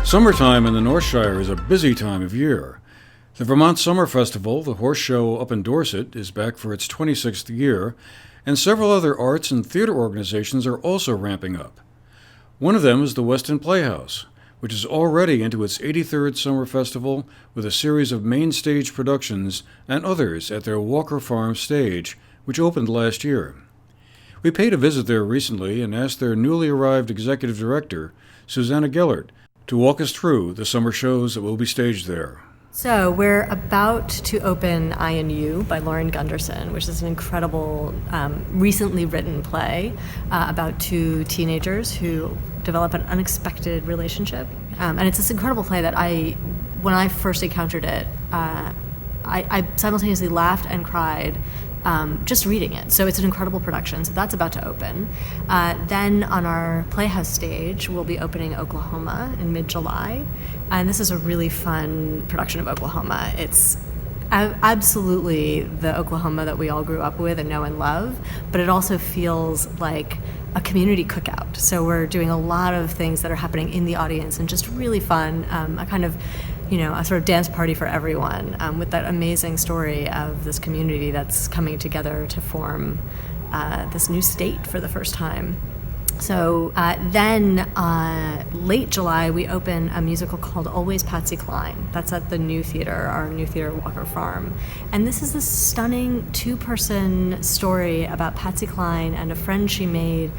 Summertime in the North Shire is a busy time of year. The Vermont Summer Festival, the horse show up in Dorset, is back for its 26th year, and several other arts and theater organizations are also ramping up. One of them is the Weston Playhouse, which is already into its 83rd Summer Festival with a series of main stage productions and others at their Walker Farm stage, which opened last year. We paid a visit there recently and asked their newly arrived executive director, Susanna Gellert, to walk us through the summer shows that will be staged there. So we're about to open I and You by Lauren Gunderson, which is an incredible, recently written play about two teenagers who develop an unexpected relationship. And it's this incredible play that when I first encountered it, I simultaneously laughed and cried just reading it. So it's an incredible production. So that's about to open. Then on our Playhouse stage, we'll be opening Oklahoma in mid-July. And this is a really fun production of Oklahoma. It's absolutely the Oklahoma that we all grew up with and know and love, but it also feels like a community cookout. So we're doing a lot of things that are happening in the audience and just really fun, a kind of a sort of dance party for everyone, with that amazing story of this community that's coming together to form this new state for the first time. So then late July, we open a musical called Always Patsy Cline. That's at the New Theater, our New Theater Walker Farm. And this is this stunning two-person story about Patsy Cline and a friend she made,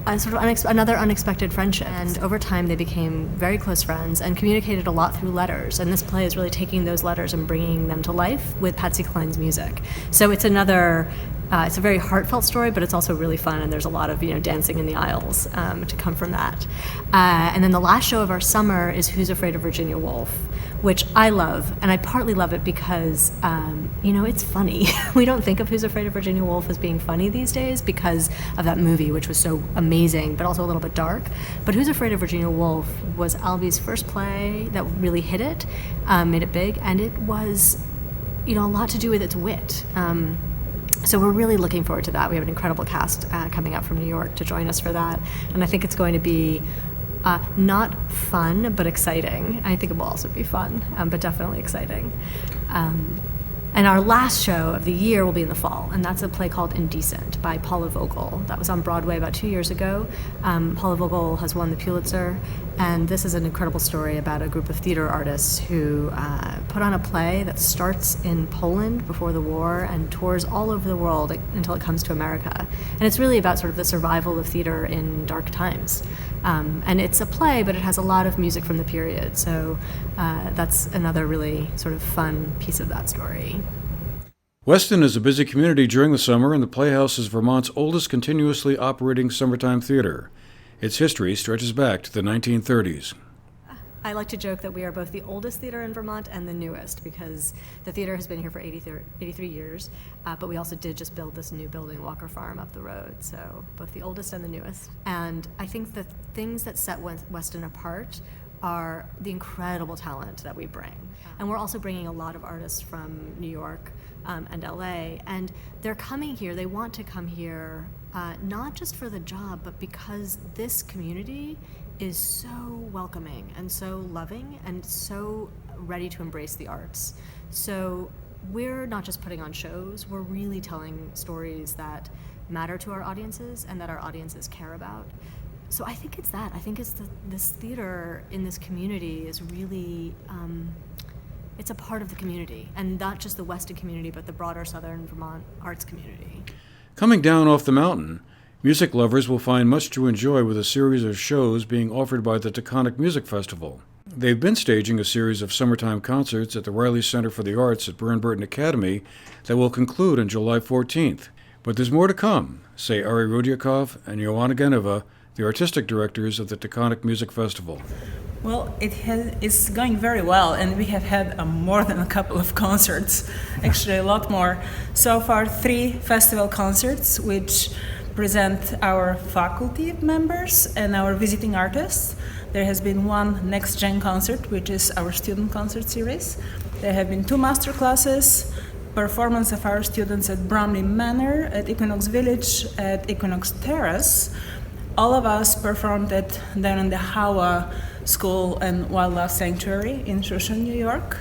a sort of another unexpected friendship. And over time, they became very close friends and communicated a lot through letters. And this play is really taking those letters and bringing them to life with Patsy Cline's music. So it's it's a very heartfelt story, but it's also really fun, and there's a lot of dancing in the aisles to come from that. And then the last show of our summer is Who's Afraid of Virginia Woolf, which I love, and I partly love it because it's funny. We don't think of Who's Afraid of Virginia Woolf as being funny these days because of that movie, which was so amazing, but also a little bit dark. But Who's Afraid of Virginia Woolf was Albie's first play that really hit it, made it big, and it was a lot to do with its wit. So we're really looking forward to that. We have an incredible cast coming out from New York to join us for that. And I think it's going to be not fun, but exciting. I think it will also be fun, but definitely exciting. And our last show of the year will be in the fall, and that's a play called Indecent by Paula Vogel. That was on Broadway about 2 years ago. Paula Vogel has won the Pulitzer, and this is an incredible story about a group of theater artists who put on a play that starts in Poland before the war and tours all over the world until it comes to America. And it's really about sort of the survival of theater in dark times. And it's a play, but it has a lot of music from the period. So that's another really sort of fun piece of that story. Weston is a busy community during the summer, and the Playhouse is Vermont's oldest continuously operating summertime theater. Its history stretches back to the 1930s. I like to joke that we are both the oldest theater in Vermont and the newest, because the theater has been here for 83 years, but we also did just build this new building, Walker Farm, up the road, so both the oldest and the newest. And I think the things that set Weston apart are the incredible talent that we bring. And we're also bringing a lot of artists from New York and LA, and they're coming here, they want to come here, not just for the job, but because this community is so welcoming and so loving and so ready to embrace the arts. So we're not just putting on shows, we're really telling stories that matter to our audiences and that our audiences care about. So I think it's that. I think it's this theater in this community is really, it's a part of the community, and not just the Weston community, but the broader Southern Vermont arts community. Coming down off the mountain, music lovers will find much to enjoy with a series of shows being offered by the Taconic Music Festival. They've been staging a series of summertime concerts at the Riley Center for the Arts at Burton Academy that will conclude on July 14th. But there's more to come, say Ari Rudyakov and Joanna Geneva, the artistic directors of the Taconic Music Festival. Well, it's going very well, and we have had more than a couple of concerts, actually a lot more. So far, 3 festival concerts, which present our faculty members and our visiting artists. There has been 1 Next Gen concert, which is our student concert series. There have been 2 master classes, performance of our students at Bromley Manor, at Equinox Village, at Equinox Terrace. All of us performed down in the Hawa School and Wildlife Sanctuary in Shushan, New York.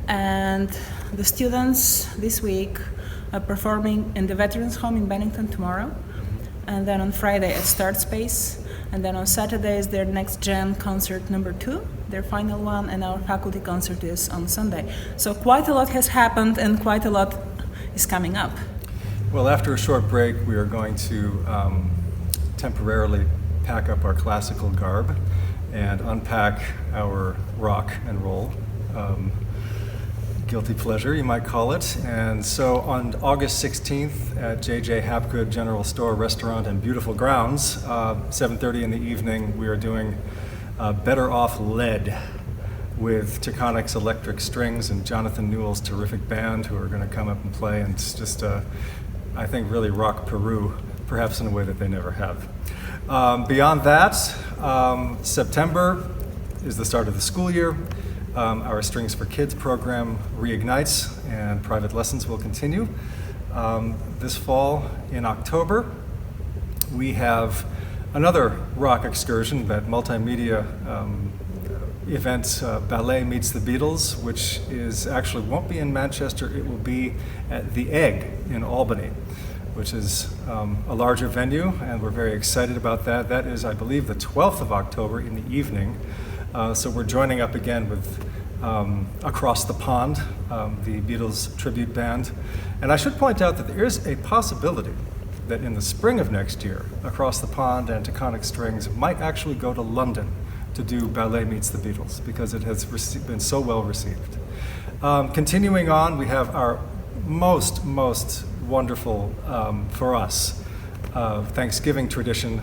And the students this week are performing in the Veterans Home in Bennington tomorrow, and then on Friday at Start Space, and then on Saturday is their Next Gen concert number 2, their final one, and our faculty concert is on Sunday. So quite a lot has happened and quite a lot is coming up. Well, after a short break, we are going to temporarily pack up our classical garb and unpack our rock and roll. Guilty pleasure, you might call it. And so on August 16th at J.J. Hapgood General Store, Restaurant, and Beautiful Grounds, 7:30 in the evening, we are doing Better Off Lead with Taconic's electric strings and Jonathan Newell's terrific band, who are going to come up and play and just, I think, really rock Peru, perhaps in a way that they never have. Beyond that, September is the start of the school year. Our Strings for Kids program reignites and private lessons will continue. This fall, in October, we have another rock excursion, that multimedia event, Ballet Meets the Beatles, which won't be in Manchester, it will be at The Egg in Albany, which is a larger venue, and we're very excited about that. That is, I believe, the 12th of October in the evening. So we're joining up again with Across the Pond, the Beatles tribute band. And I should point out that there is a possibility that in the spring of next year, Across the Pond and Taconic Strings might actually go to London to do Ballet Meets the Beatles, because it has been so well received. Continuing on, we have our most wonderful, for us, Thanksgiving tradition.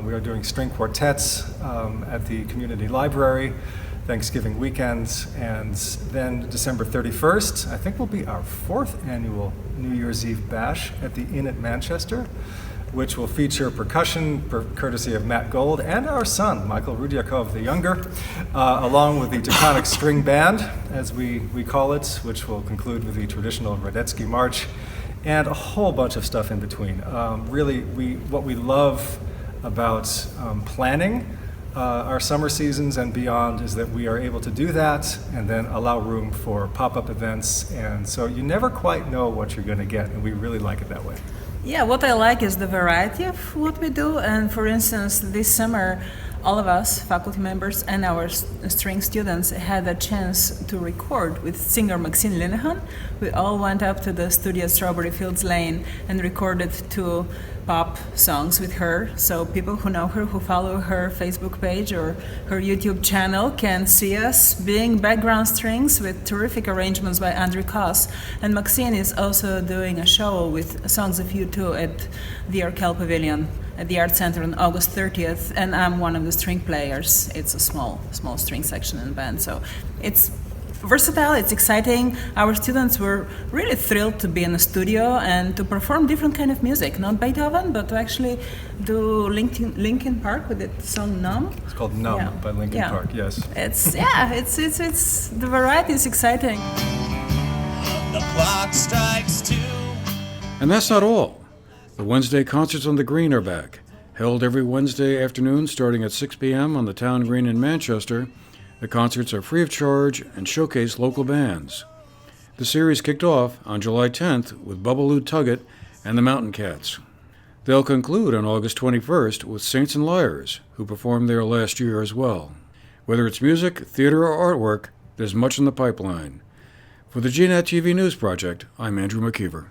We are doing string quartets at the community library, Thanksgiving weekends, and then December 31st, I think, will be our 4th annual New Year's Eve bash at the Inn at Manchester, which will feature percussion courtesy of Matt Gold and our son, Michael Rudyakov the Younger, along with the Taconic String Band, as we call it, which will conclude with the traditional Radetzky March, and a whole bunch of stuff in between. Really, what we love about planning our summer seasons and beyond is that we are able to do that and then allow room for pop-up events, and so you never quite know what you're going to get, and we really like it that way. Yeah, what I like is the variety of what we do, and for instance, this summer, all of us, faculty members and our string students, had a chance to record with singer Maxine Linehan. We all went up to the studio at Strawberry Fields Lane and recorded 2 pop songs with her. So people who know her, who follow her Facebook page or her YouTube channel, can see us being background strings with terrific arrangements by Andrew Koss. And Maxine is also doing a show with songs of U2 at the Arkell Pavilion at the Art Center on August 30th, and I'm one of the string players. It's a small string section in the band, so it's versatile, it's exciting. Our students were really thrilled to be in the studio and to perform different kind of music, not Beethoven, but to actually do Linkin Park with the song Numb. It's called Numb by Linkin Park, yes. It's the variety is exciting. The clock strikes 2. And that's not all. The Wednesday concerts on the Green are back. Held every Wednesday afternoon starting at 6 p.m. on the Town Green in Manchester, the concerts are free of charge and showcase local bands. The series kicked off on July 10th with Bubbaloo Tuggett and the Mountain Cats. They'll conclude on August 21st with Saints and Liars, who performed there last year as well. Whether it's music, theater, or artwork, there's much in the pipeline. For the GNAT-TV News Project, I'm Andrew McKeever.